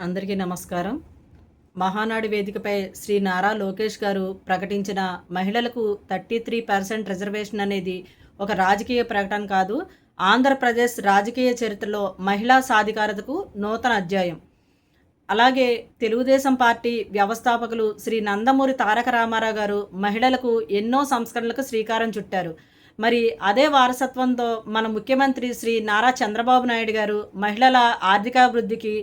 అందరికీ నమస్కారం. మహానాడు వేదికపై శ్రీ నారా లోకేష్ గారు ప్రకటించిన మహిళలకు 33% రిజర్వేషన్ అనేది ఒక రాజకీయ ప్రకటన కాదు. ఆంధ్రప్రదేశ్ రాజకీయ చరిత్రలో మహిళా సాధికారతకు నూతన అధ్యాయం. అలాగే తెలుగుదేశం పార్టీ వ్యవస్థాపకులు శ్రీ నందమూరి తారక రామారావు గారు మహిళలకు ఎన్నో సంస్కరణలకు శ్రీకారం చుట్టారు. మరి అదే వారసత్వంతో మన ముఖ్యమంత్రి శ్రీ నారా చంద్రబాబు నాయుడు గారు మహిళల ఆర్థికాభివృద్ధికి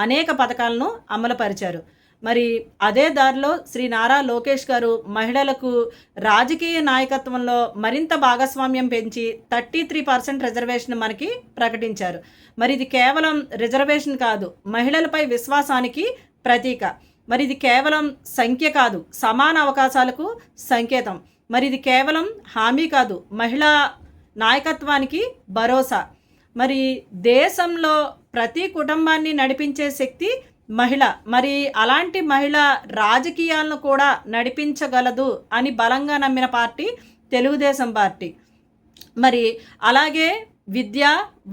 అనేక పథకాలను అమలుపరిచారు. మరి అదే దారిలో శ్రీ నారా లోకేష్ గారు మహిళలకు రాజకీయ నాయకత్వంలో మరింత భాగస్వామ్యం పెంచి 33% రిజర్వేషన్ మనకి ప్రకటించారు. మరి ఇది కేవలం రిజర్వేషన్ కాదు, మహిళలపై విశ్వాసానికి ప్రతీక. మరి ఇది కేవలం సంఖ్య కాదు, సమాన అవకాశాలకు సంకేతం. మరి ఇది కేవలం హామీ కాదు, మహిళా నాయకత్వానికి భరోసా. మరి దేశంలో ప్రతి కుటుంబాన్ని నడిపించే శక్తి మహిళ. మరి అలాంటి మహిళ రాజకీయాలను కూడా నడిపించగలదు అని బలంగా నమ్మిన పార్టీ తెలుగుదేశం పార్టీ. మరి అలాగే విద్య,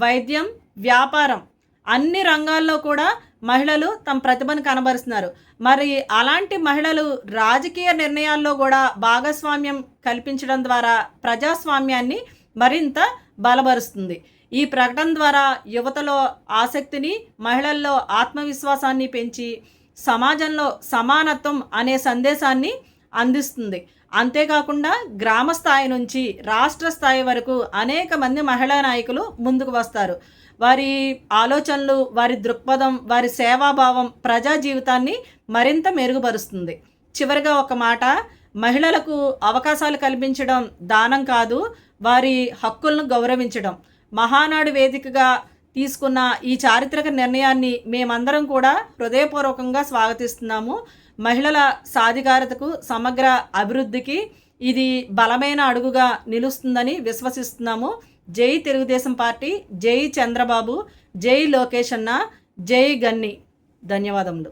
వైద్యం, వ్యాపారం అన్ని రంగాల్లో కూడా మహిళలు తమ ప్రతిభను కనబరుస్తున్నారు. మరి అలాంటి మహిళలు రాజకీయ నిర్ణయాల్లో కూడా భాగస్వామ్యం కల్పించడం ద్వారా ప్రజాస్వామ్యాన్ని మరింత బలపరుస్తుంది. ఈ ప్రకటన ద్వారా యువతలో ఆసక్తిని, మహిళల్లో ఆత్మవిశ్వాసాన్ని పెంచి సమాజంలో సమానత్వం అనే సందేశాన్ని అందిస్తుంది. అంతేకాకుండా గ్రామ స్థాయి నుంచి రాష్ట్ర స్థాయి వరకు అనేక మంది మహిళా నాయకులు ముందుకు వస్తారు. వారి ఆలోచనలు, వారి దృక్పథం, వారి సేవాభావం ప్రజా జీవితాన్ని మరింత మెరుగుపరుస్తుంది. చివరిగా ఒక మాట, మహిళలకు అవకాశాలు కల్పించడం దానం కాదు, వారి హక్కులను గౌరవించడం. మహానాడు వేదికగా తీసుకున్న ఈ చారిత్రక నిర్ణయాన్ని మేమందరం కూడా హృదయపూర్వకంగా స్వాగతిస్తున్నాము. మహిళల సాధికారతకు, సమగ్ర అభివృద్ధికి ఇది బలమైన అడుగుగా నిలుస్తుందని విశ్వసిస్తున్నాము. జై తెలుగుదేశం పార్టీ, జై చంద్రబాబు, జై లోకేష్ అన్న, జై గన్ని. ధన్యవాదములు.